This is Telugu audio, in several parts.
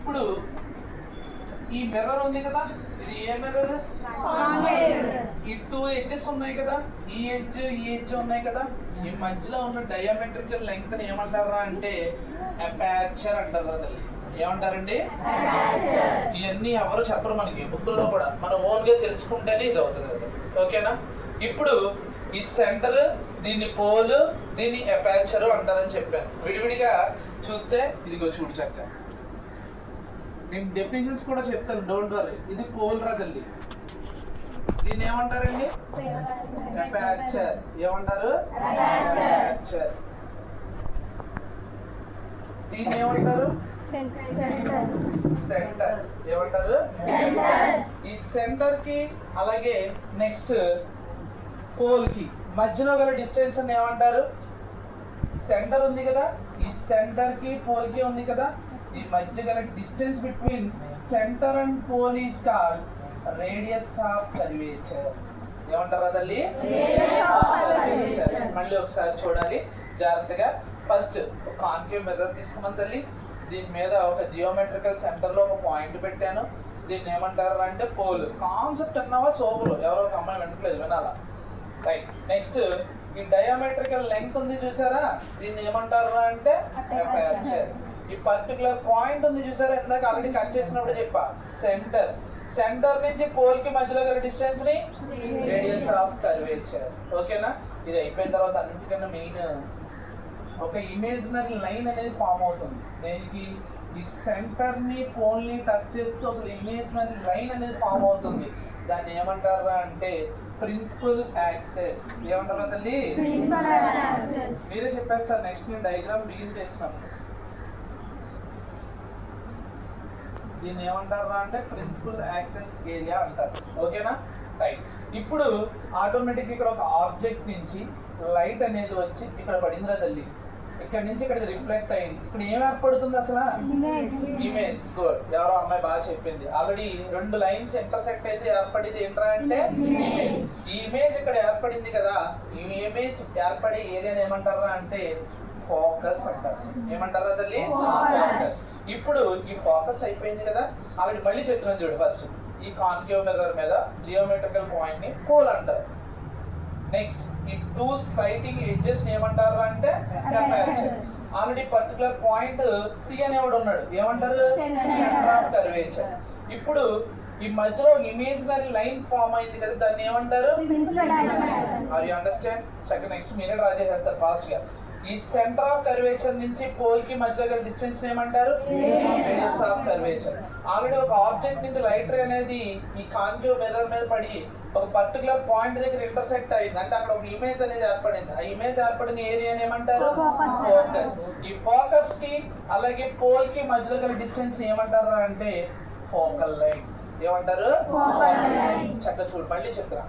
ఇప్పుడు ఈ మిర్రర్ ఉంది కదా, ఇది ఏ మిర్రర్? ఈ 2 ఎడ్జెస్ ఉన్నాయి కదా, ఈ ఎడ్జ్ ఉన్నాయి కదా, ఈ మధ్యలో ఉన్న డయామెట్రికల్ లెంగ్త్ ని ఏమంటారా అంటే అపర్చర్ అంటారు కదా. ఏమంటారండి? ఇవన్నీ ఎవరు చెప్పరు మనకి బుక్కుల్లో కూడా, మనం ఓన్ గా తెలుసుకుంటేనే ఇది అవుతుంది కదా. ఓకేనా? ఇప్పుడు ఈ సెంటర్, దీన్ని పోల్, దీన్ని అపర్చర్ అంటారని చెప్పాను. విడివిడిగా చూస్తే ఇదిగో చూడు చక్కగా నేను డెఫినేషన్స్ కూడా చెప్తాను, డోంట్ వరీ. ఇది పోల్ రా తల్లి, దీన్ని ఏమంటారండి? అపర్చర్. ఏమంటారు? అపర్చర్. దీన్ని ఏమంటారు? సెంటర్. ఏమంటారు? ఈ సెంటర్ కి అలాగే నెక్స్ట్ పోల్ కి మధ్యలో గల డిస్టెన్స్ అని ఏమంటారు? సెంటర్ ఉంది కదా, ఈ సెంటర్ కి పోల్ కి ఉంది కదా, ఈ మధ్య గల distance between centre and pole is called radius of curvature. ఏమంటారా తల్లి? మళ్ళీ ఒకసారి చూడాలి జాగ్రత్తగా. ఫస్ట్ కాన్కేవ్ మిర్రర్ తీసుకున్నాను తల్లి, దీని మీద ఒక జియోమెట్రికల్ సెంటర్ లో ఒక పాయింట్ పెట్టాను. దీన్ని ఏమంటారు అంటే పోల్. కాన్సెప్ట్ అన్నావా సూపర్, ఎవరో ఒక అమ్మాయి వినట్లేదు, వినాలా? రైట్. నెక్స్ట్ ఈ డయామెట్రికల్ లెంగ్త్ ఉంది చూసారా, దీన్ని ఏమంటారు అంటే అపర్చర్. ఈ పర్టికులర్ పాయింట్ ఉంది చూసారా, ఇందాక ఆల్రెడీ కట్ చేసినప్పుడు చెప్పా, సెంటర్. సెంటర్ నుంచి పోల్ కి మధ్యలో గల డిస్టెన్స్ ని రేడియస్ ఆఫ్ కర్వేచర్. ఓకేనా? ఇది అయిపోయిన తర్వాత అన్నిటికన్నా మెయిన్ ఒక ఇమేజినరీ లైన్ అనేది ఫామ్ అవుతుంది. దేనికి? ఈ సెంటర్ ని పోల్ ని టచ్ చేస్తూ ఒక ఇమేజినరీ లైన్ అనేది ఫామ్ అవుతుంది. దాన్ని ఏమంటారా అంటే ప్రిన్సిపల్ యాక్సెస్. ఏమంటారా తల్లి? మీరే చెప్పేస్తారు నెక్స్ట్ నేను డయాగ్రామ్ బిగిన్ చేసినప్పుడు. దీన్ని ఏమంటారా అంటే ప్రిన్సిపల్ యాక్సెస్ ఏరియా అంటారు. ఓకేనా? రైట్. ఇప్పుడు ఆటోమేటిక్ ఇక్కడ ఒక ఆబ్జెక్ట్ నుంచి లైట్ అనేది వచ్చి ఇక్కడ పడిందిరా తల్లి, ఇక్కడ నుంచి ఇక్కడ రిఫ్లెక్ట్ అయింది. ఇక్కడ ఏం ఏర్పడుతుంది అసలు? ఇమేజ్. గుడ్, ఎవరో అమ్మాయి బాగా చెప్పింది. ఆల్రెడీ 2 లైన్స్ ఇంటర్సెక్ట్ అయితే ఏర్పడింది ఏంట్రా అంటే ఇమేజ్. ఈ ఇమేజ్ ఇక్కడ ఏర్పడింది కదా, ఈ ఇమేజ్ ఏర్పడే ఏరియాని ఏమంటారా అంటే ఫోకస్ అంటారు. ఏమంటారా తల్లి? ఫోకస్. ఇప్పుడు ఈ ఫోకస్ అయిపోయింది కదా, ఆల్రెడీ మళ్ళీ చెప్తున్నాను చూడు. ఫస్ట్ ఈ కాన్కేవ్ మిర్రర్ మీద జియోమెట్రికల్ పాయింట్ ని పోల్ అంటారు. నెక్స్ట్ ఈ 2 స్లైడింగ్ ఎడ్జెస్ ఏమంటారు అంటే aperture. Already particular point C అనేవాడు ఉన్నాడు, ఏమంటారు? Centre of curvature. ఇప్పుడు ఈ మధ్యలో ఇమేజినరీ లైన్ ఫామ్ అయింది కదా, దాన్ని ఏమంటారు? Are you understand? చక్కగా నెక్స్ట్ మీరే డ్రా చేసేస్తారు ఫాస్ట్ గా. ఈ సెంటర్ ఆఫ్ కర్వేచర్ నుంచి పోల్ కి మధ్యలో గల డిస్టెన్స్ ఏమంటారు? Radius of curvature. ఆల్రెడీ ఒక ఆబ్జెక్ట్ నుంచి లైట్ రే అనేది ఈ కాన్కేవ్ మిర్రర్ మీద పడి ఒక పర్టికులర్ పాయింట్ దగ్గర ఇంటర్సెక్ట్ అయింది అంటే అక్కడ ఒక ఇమేజ్ అనేది ఏర్పడింది. ఆ ఇమేజ్ ఏర్పడిన ఏరియాని ఏమంటారు? ఫోకస్. ఈ ఫోకస్ కి అలాగే పోల్ కి మధ్యలో గల డిస్టెన్స్ ఏమంటారు అంటే ఫోకల్ లైన్. ఏమంటారు? చక్కగా చూడు, మళ్ళీ చెప్తున్నా.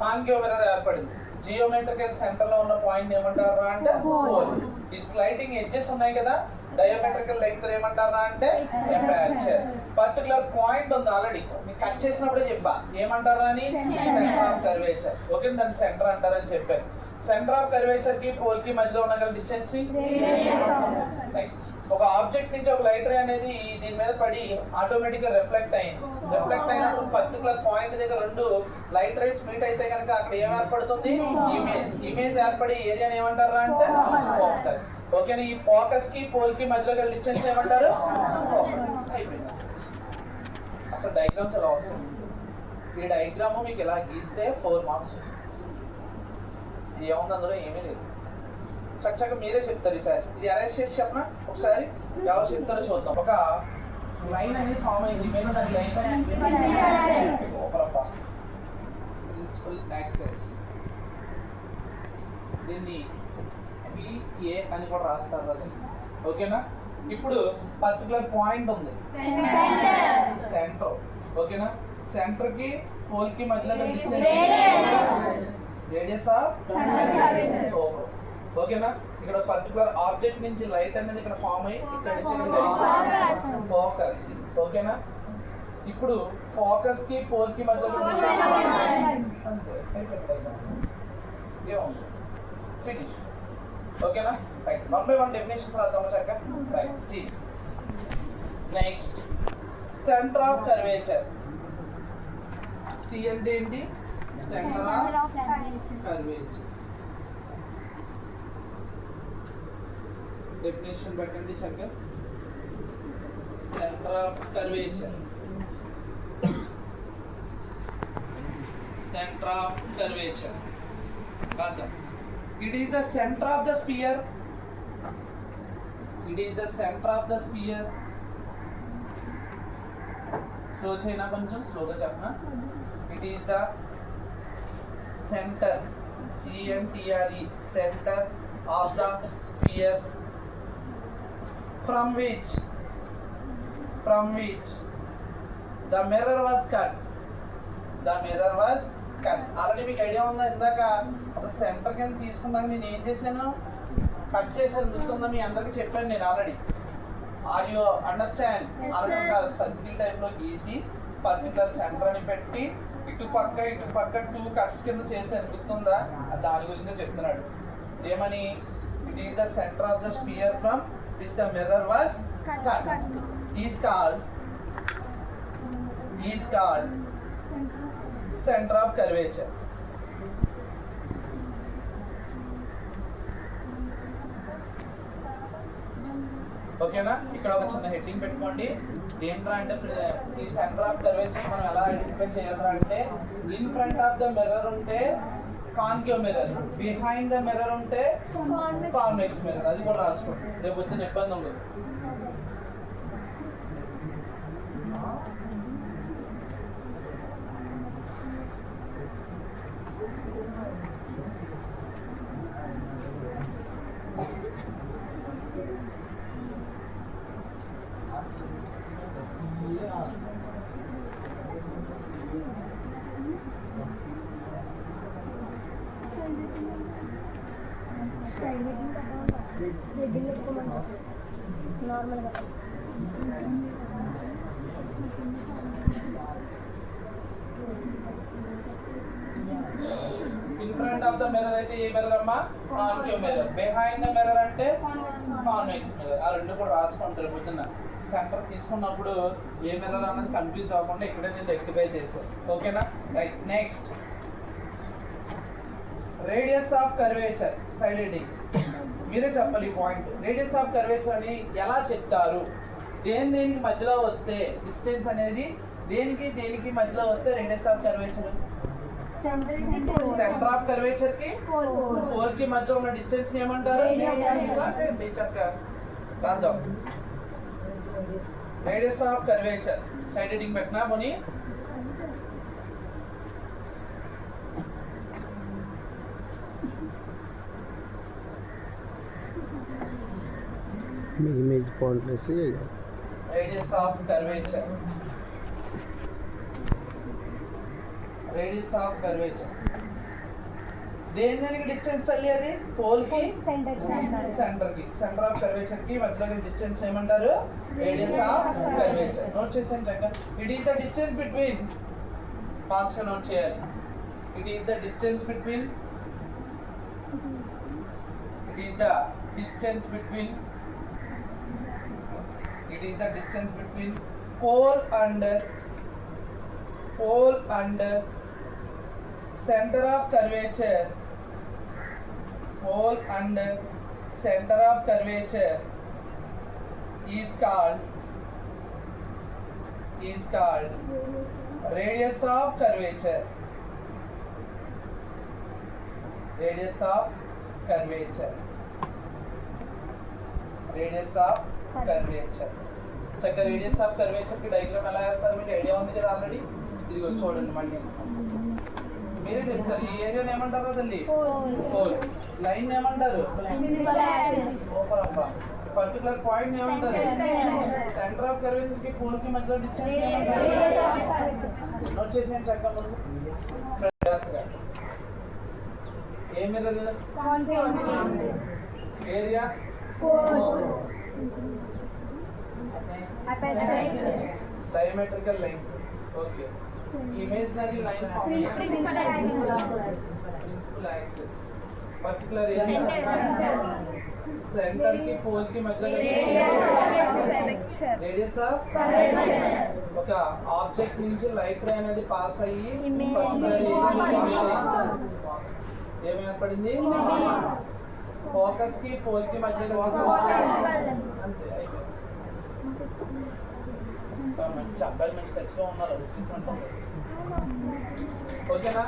కాన్కేవ్ మిర్రర్ ఏర్పడింది, జియోమెట్రికల్ సెంటర్ లో ఉన్న పాయింట్ ఏమంటారా అంటే పోల్. ఈ స్లైడింగ్ ఎడ్జెస్ ఉన్నాయి కదా, డయామెట్రికల్ లెంగ్త్ ఏమంటారా అంటే అపర్చర్. పర్టికులర్ పాయింట్ ఉంది ఆల్రెడీ, మీకు కట్ చేసినప్పుడే చెప్పా ఏమంటారా అని, సెంటర్ ఆఫ్ కర్వేచర్. ఓకే, దాన్ని సెంటర్ అంటారని చెప్పారు. సెంటర్ ఆఫ్ కర్వేచర్ కి పోల్ కి మధ్యలో ఉన్న గల డిస్టెన్స్ ని నెక్స్ట్ ఒక ఆబ్జెక్ట్ నుంచి ఒక లైట్ రే అనేది దీని మీద పడి ఆటోమేటిక్ గా రిఫ్లెక్ట్ అయింది. రిఫ్లెక్ట్ అయినప్పుడు పర్టికులర్ పాయింట్ దగ్గర 2 లైట్ రేస్ మీట్ అయితే కనుక అక్కడ ఏం ఏర్పడుతుంది? ఇమేజ్. ఇమేజ్ ఏర్పడే ఏరియాని ఏమంటారా అంటే ఫోకస్. ఓకేనా? ఈ ఫోకస్ కి పోల్ కి మధ్యలో గల డిస్టెన్స్ ఏమంటారు? అయిపోయింది. అసలు డయాగ్రామ్స్ ఎలా వస్తుంది? ఈ డయాగ్రామ్ మీకు ఇలా గీస్తే 4 మార్క్స్. ఏముంది అందులో? ఏమీ లేదు. చక్కగా మీరే చెప్తారు ఈసారి. ఇది అరేంజ్ చేసి చెప్పనా ఒకసారి, ఎవరు చెప్తారో చూద్దాం. ఒక లైన్ అనేది ఫామ్ అయింది, ఇమేజినరీ లైన్. Principal axis. దీన్ని పిఏ అని కూడా రాస్తారు కదా. ఓకేనా? ఇప్పుడు పర్టికులర్ పాయింట్ ఉంది సెంటర్. ఓకేనా? సెంటర్ కి పోల్ కి మధ్యలో డిస్టెన్స్ రేడియస్ ఆఫ్ కర్వేచర్. ఓకేనా? ఇక్కడ పర్టికులర్ ఆబ్జెక్ట్ నుంచి లైట్ అనేది ఇక్కడ ఫామ్ అయ్యి ఇక్కడ నుంచి ఫోకస్. ఓకేనా? ఇప్పుడు ఫోకస్ కి పోల్ కి మధ్యలో ఫినిష్. ఓకేనా? రైట్. 1 by 1 డెఫినేషన్స్ రాద్దామా చక్కగా? Right. Next centre of curvature. C అంటే ఏంటి? Centre of curvature. డెఫినేషన్ పెట్టండి చక్కగా. Centre of curvature. Center of curvature. It is the center of the sphere. It is the center of the sphere. Slow cheyna koncham slow ga chepna. It is the center, CNTRE, center of the sphere, from which the mirror was cut. Already మీకు ఐడియా ఉందా? ఇందాక సెంటర్ కింద తీసుకున్నాక నేను ఏం చేశాను? కట్ చేశాను. గుర్తుందా? మీ అందరికీ చెప్పాను నేను ఆల్రెడీ. Are you understand? అలాగే ఒక సర్కిల్ టైప్లో గీసి పర్టికులర్ సెంటర్ అని పెట్టి ఇటు పక్క 2 కట్స్ కింద చేశాను. గుర్తుందా? దాని గురించి చెప్తున్నాడు. ఏమని? It is the centre of the spear from which the mirror was cut. Is called centre of curvature. ఓకేనా? ఇక్కడ ఒక చిన్న హెడ్డింగ్ పెట్టుకోండి. ఏంట్రా అంటే ఈ సెంటర్ ఆఫ్ కర్వేచర్ మనం ఎలా ఐడెంటిఫై చేయాలరా అంటే, in front of the mirror ఉంటే concave mirror, behind the mirror ఉంటే కాన్వెక్స్ మిర్రర్. అది కూడా రాసుకోండి, రేపు వచ్చిన ఇబ్బంది ఉండదు. నార్మల్గా in front of the mirror అయితే ఏ మిర్రర్ అమ్మా? Concave mirror. Behind the mirror అంటే కాన్వెక్స్ మిర్రర్. ఆ రెండు కూడా రాసుకుంటారు. పొద్దున్న సెంటర్ తీసుకున్నప్పుడు ఏ మిర్రర్ అన్నది కన్ఫ్యూజ్ అవ్వకుండా ఇక్కడే నేను రెక్టిఫై చేశాను. ఓకేనా? Right. Next, radius of curvature. Side heading మీరే చెప్పాలి ఈ పాయింట్. రేడియస్ ఆఫ్ కర్వేచర్ అని ఎలా చెప్తారు? దేనికి మధ్యలో వస్తే, డిస్టెన్స్ అనేది దేనికి మధ్యలో వస్తే radius of curvature? Centre of curvature కి పోల్ కి మధ్యలో ఉన్న డిస్టెన్స్ ఏమంటారు? రాద్దాం. Radius of curvature. Side heading పెట్టినా పోనీ. इमेज फॉन्ट में से radius of curvature. Radius of curvature. దేనికి డిస్టెన్స్ తల్లి? అది పోల్ కి సెంటర్ కి. సెంటర్ ఆఫ్ కర్వేచర్ కి మధ్యలో డిస్టెన్స్ ఏమంటారు? Radius of curvature. నోట్ చేసాను చక్కగా. It is the distance between, fast గా నోట్ చేయాలి. It is the distance between pole and center of curvature. Pole and center of curvature is called radius of curvature. Radius of curvature. చక్కగా రేడియస్ ఆఫ్ కర్వేచర్ కి డయాగ్రామ్ ఎలా వేస్తారు మీకు ఐడియా ఉంది కదా ఆల్రెడీ. ఇదిగో చూడండి మళ్ళీ మీరే చెప్తారు. ఈ ఏరియాని ఏమంటారు కదండి? పోల్. లైన్ ఏమంటారు? సూపర్ అబ్బా. పర్టికులర్ పాయింట్ ఏమంటారు? సెంటర్ ఆఫ్ కర్వేచర్ కి పోల్ కి మధ్యలో డిస్టెన్స్ ఏమంటారు? నోట్ చేసేయండి చక్కగా ముందు. ఏ mirror? Area diametrical line. Okay. Imaginary line formation. Principal axis. Particular area. Centre కి పోల్ కి మధ్యలో రేడియస్ ఆఫ్ ఒక ఆబ్జెక్ట్ నుంచి లైట్ రే అనేది పాస్ అయ్యి ఏం ఏర్పడింది ఫోకస్ కి పోల్ కి మధ్యలో అంతే అయిపోయింది. మంచి అబ్బాయిలు మంచి కలిసిగా ఉన్నారు ఓకేనా.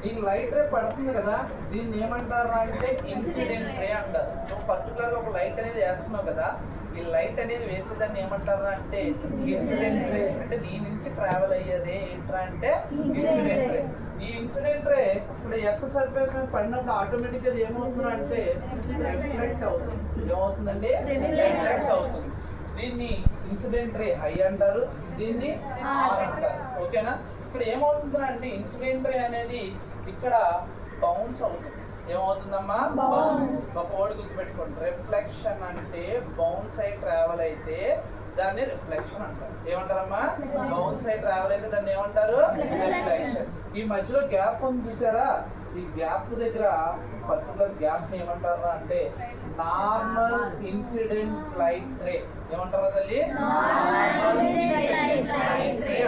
ఈ లైట్ రే పడుతుంది కదా, దీన్ని ఏమంటారు అంటే ఇన్సిడెంట్ రే అంటారు. నువ్వు పర్టికులర్ గా ఒక లైట్ అనేది వేస్తున్నావు కదా, ఈ లైట్ అనేది వేసేదాన్ని ఏమంటారు అంటే ఇన్సిడెంట్ రే. అంటే దీని నుంచి ట్రావెల్ అయ్యే రే ఏంట్రా అంటే ఇన్సిడెంట్ రే. ఈ ఇన్సిడెంట్ రే ఇప్పుడు ఎర్త్ సర్ఫేస్ మీద పడినప్పుడు ఆటోమేటిక్ గా ఏమవుతుంది అంటే రిఫ్లెక్ట్ అవుతుంది. ఏమవుతుందండి రిఫ్లెక్ట్ అవుతుంది. దీన్ని ఇన్సిడెంట్ రే హై అంటారు, దీన్ని ఆర్ అంటారు. ఓకేనా. ఇక్కడ ఏమవుతుంది అంటే ఇన్సిడెంట్ రే అనేది ఇక్కడ బౌన్స్ అవుతుంది. ఏమవుతుందమ్మా ఒక వర్డ్ గుర్తుపెట్టుకోండి, రిఫ్లెక్షన్ అంటే బౌన్స్ అయి ట్రావెల్ అయితే దాన్ని రిఫ్లెక్షన్ అంటారు. ఏమంటారమ్మా బౌన్స్ అయి ట్రావెల్ అయితే దాన్ని ఏమంటారు రిఫ్లెక్షన్. ఈ మధ్యలో గ్యాప్ ఉంది చూసారా, ఈ గ్యాప్ దగ్గర పర్టికులర్ గ్యాప్ ని ఏమంటారు అంటే నార్మల్ ఇన్సిడెంట్ లైట్ రే. ఏమంటారు తల్లి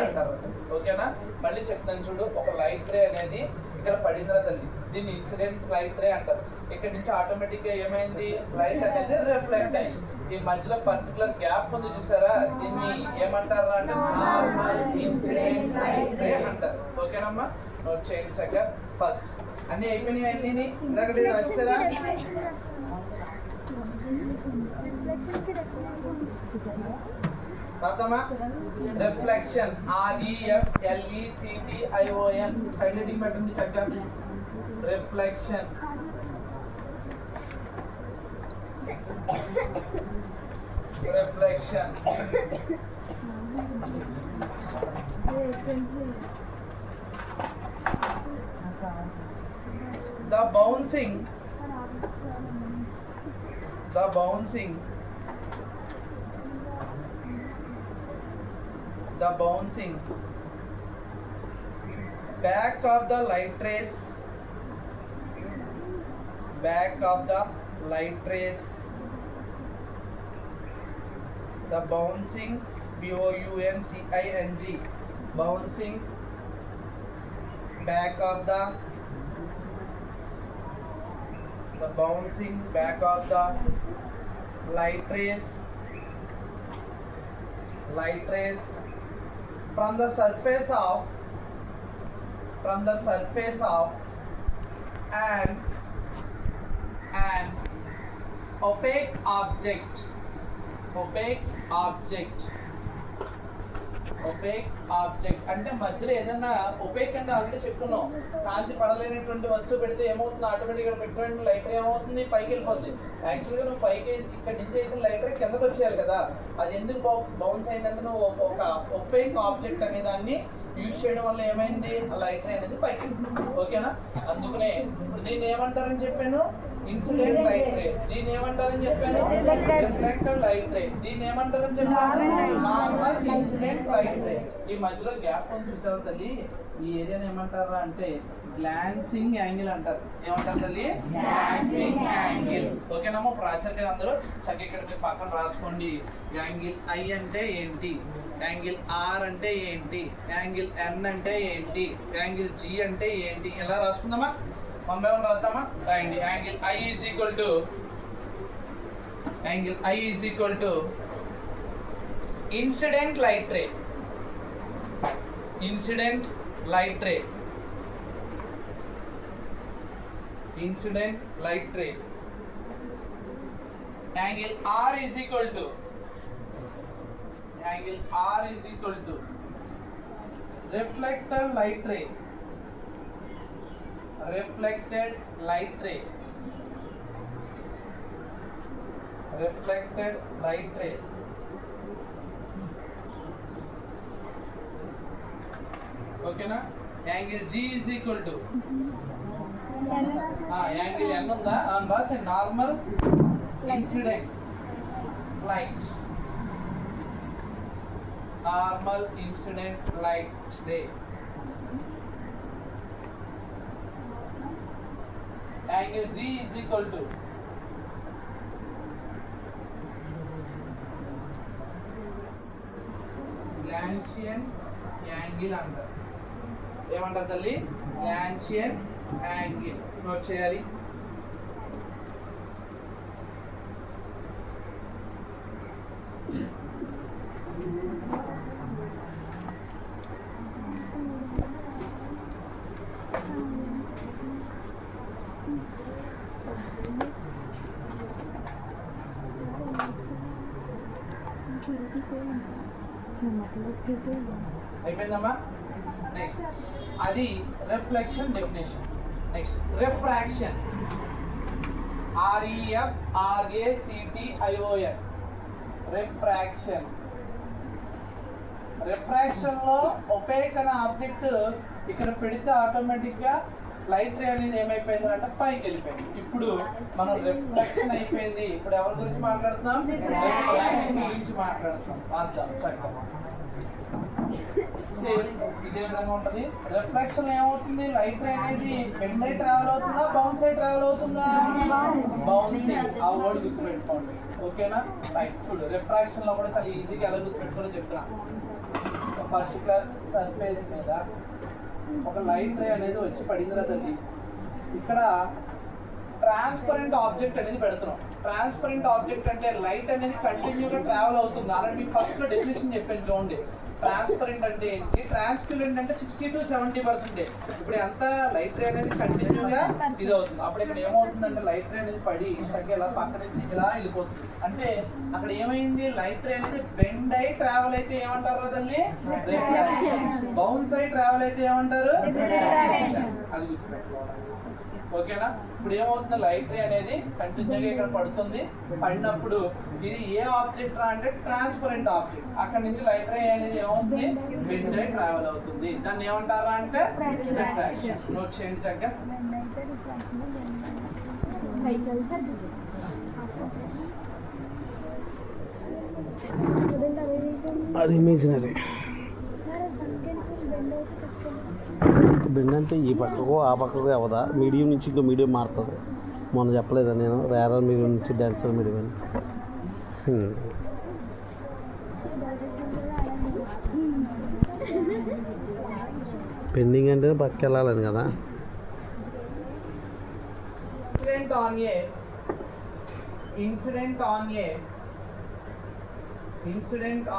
అంటారు. ఓకేనా. మళ్ళీ చెప్తాను చూడు, ఒక లైట్ రే అనేది ఇక్కడ పడిందిరా తల్లి, దీన్ని ఇన్సిడెంట్ లైట్ రే అంటారు. ఇక్కడ నుంచి ఆటోమేటిక్ గా ఏమైంది లైట్ అనేది రిఫ్లెక్ట్ అయింది. ఈ మధ్యలో పర్టికులర్ గ్యాప్ ఉంది చూసారా, దీన్ని ఏమంటారు అంటే నార్మల్ ఇన్సిడెంట్ లైట్ రే అంటారు. ఓకేనమ్మా, నోట్ చేయండి చక్కగా. ఫస్ట్ అన్ని అయిపోయినాయి, అన్ని ఇందాక రాస్తారా. రాద్దామా. రిఫ్లెక్షన్ REFLECTION సైడెంటింగ్ పెట్టండి చక్కగా. Reflection reflection the bouncing back of the light rays the bouncing BOUNCING bouncing back of the bouncing back of the light rays from the surface of an opaque object అంటే మధ్యలో ఏదన్నా ఒపేక్ అంటే ఆల్రెడీ చెప్పుకున్నాం, కాంతి పడలేనటువంటి వస్తువు పెడితే ఏమవుతుంది ఆటోమేటిక్గా పెట్టినటువంటి లైటర్ ఏమవుతుంది పైకి వెళ్ళిపోతుంది. యాక్చువల్గా నువ్వు పైకి ఇక్కడ నుంచి వేసిన లైటర్ కిందకు వచ్చేయాలి కదా, అది ఎందుకు బౌన్స్ అయిందంటే నువ్వు ఒక ఒపేక్ ఆబ్జెక్ట్ అనే దాన్ని యూజ్ చేయడం వల్ల ఏమైంది ఆ లైటర్ అనేది పైకి వెళ్ళింది. ఓకేనా. అందుకనే ఇప్పుడు దీన్ని ఏమంటారని చెప్పాను ఇన్సిడెంట్ లైట్ రే, దీన్ని ఏమంటారని చెప్పాను రిఫ్లెక్టెడ్ లైట్ రే, దీన్ని ఏమంటారని చెప్పాను నార్మల్ ఇన్సిడెంట్ లైట్ రే. ఈ మధ్యలో గ్యాప్ ఉంది చూసావు తల్లి, ఈ ఏరియాని ఏమంటారా అంటే గ్లాన్సింగ్ యాంగిల్ అంటారు. ఏమంటారు తల్లి గ్లాన్సింగ్ యాంగిల్. ఓకేనమ్మా, రాశారు కదా అందరూ చక్కగా ఇక్కడ మీరు పక్కన రాసుకోండి. యాంగిల్ ఐ అంటే ఏంటి, యాంగిల్ ఆర్ అంటే ఏంటి, యాంగిల్ ఎన్ అంటే ఏంటి, యాంగిల్ జి అంటే ఏంటి, ఎలా రాసుకుందామా మనం రాద్దామా. రాయండి. Angle I is equal to incident light ray. Incident light ray. Angle R is equal to reflected light ray. ఓకేనా. Angle G is equal to angle N ఉందా రాసి normal incident light ray. Angle G is equal to లాన్షియన్ యాంగిల్ అంటారు. ఏమంటారు తల్లి? లాన్షియన్ యాంగిల్. నోట్ చేయాలి. అయిపోయిందమ్మా. నెక్స్ట్ అది reflection definition. Next refraction. REFRACTION. Refraction. Refraction లో ఒపేక్ అనే ఆబ్జెక్ట్ ఇక్కడ పెడితే ఆటోమేటిక్ గా లైట్ రే అనేది ఏమైపోయింది అంటే పైకి వెళ్ళిపోయింది. ఇప్పుడు మనం రిఫ్రాక్షన్ అయిపోయింది. ఇప్పుడు ఎవరి గురించి మాట్లాడుతున్నాం? రిఫ్రాక్షన్ గురించి మాట్లాడుతున్నాం. అర్థం చక్కగా సేమ్ ఇదే విధంగా ఉంటది. రిఫ్రాక్షన్ ఏమవుతుంది? లైట్ రే అనేది బెండ్ అయి ట్రావెల్ అవుతుందా, బౌన్స్ అయి ట్రావెల్ అవుతుందా? బౌన్స్. ఆ వర్డ్ గుర్తుపెట్టుకోండి. ఓకేనా? రైట్. చూడు, రిఫ్రాక్షన్ లో కూడా చాలా ఈజీగా ఎలా గుర్తుపెట్టుకోవాలో చెప్తున్నా. పర్టికులర్ సర్ఫేస్ మీద ఒక లైట్ రే అనేది వచ్చి పడింది కదండి. ఇక్కడ ట్రాన్స్పరెంట్ ఆబ్జెక్ట్ అనేది పెడుతున్నాం. ట్రాన్స్పరెంట్ ఆబ్జెక్ట్ అంటే లైట్ అనేది కంటిన్యూగా ట్రావెల్ అవుతుంది. ఆల్రెడీ ఫస్ట్ లో డెఫినేషన్ చెప్పాను చూడండి. ట్రాన్స్పరెంట్ అంటే ఏంటి, ట్రాన్స్పరెంట్ అంటే 60 to 70%. ఇప్పుడు ఎంత లైట్ రే అనేది కంటిన్యూగా ఇది అవుతుంది. అప్పుడు ఇక్కడ ఏమవుతుందంటే లైట్ రే అనేది పడి చక్కగా ఇలా పక్క నుంచి ఇలా వెళ్ళిపోతుంది. అంటే అక్కడ ఏమైంది? లైట్ రే అనేది బెండ్ అయి ట్రావెల్ అయితే ఏమంటారు కదండి? రిఫ్రాక్షన్. బౌన్స్ అయి ట్రావెల్ అయితే ఏమంటారు? రిఫ్రాక్షన్. అది గుర్తుపెట్టుకోవాలి. ఓకేనా? ఇప్పుడు ఏమవుతుంది? లైట్ రే అనేది కంటిన్యూగా ఇక్కడ పడుతుంది. పడినప్పుడు ఇది ఏ ఆబ్జెక్ట్ రా అంటే ట్రాన్స్పరెంట్ ఆబ్జెక్ట్. అక్కడ నుంచి లైట్ రే అనేది ఏమవుతుంది? బెండ్ అయి ట్రావెల్ అవుతుంది. దాన్ని ఏమంటారా అంటే రిఫ్రాక్షన్. నోట్ చేయండి చక్కగా. అది ఇమేజినరీ. బెండ్ అంటే ఈ పక్కకు ఆ పక్కకు అవదా, మీడియం నుంచి ఇంకో మీడియం మారుతుంది. మొన్న చెప్పలేదా నేను? రేరర్ మీడియం నుంచి డాన్సర్ మీడియం అని. పెండింగ్ అంటే పక్కకి వెళ్ళాలని కదా. Incident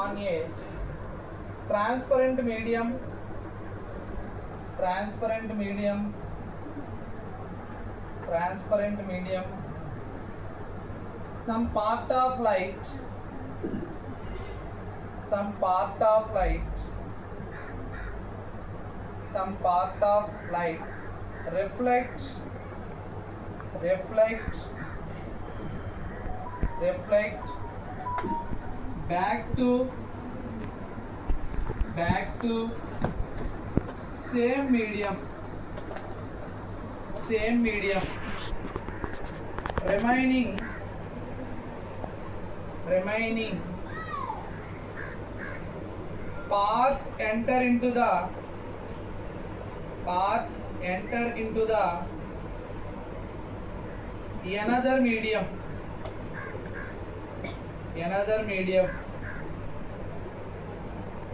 on a transparent medium, some part of light reflect back to same medium, remaining path enter into the another medium.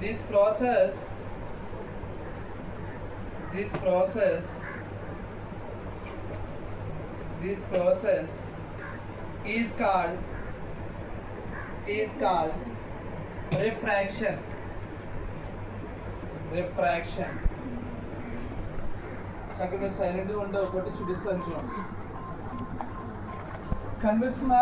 This process is called refraction. చక్కగా సైలెంట్గా ఉండే ఒకటి చూపిస్తాను చూడండి. కనిపిస్తుందా?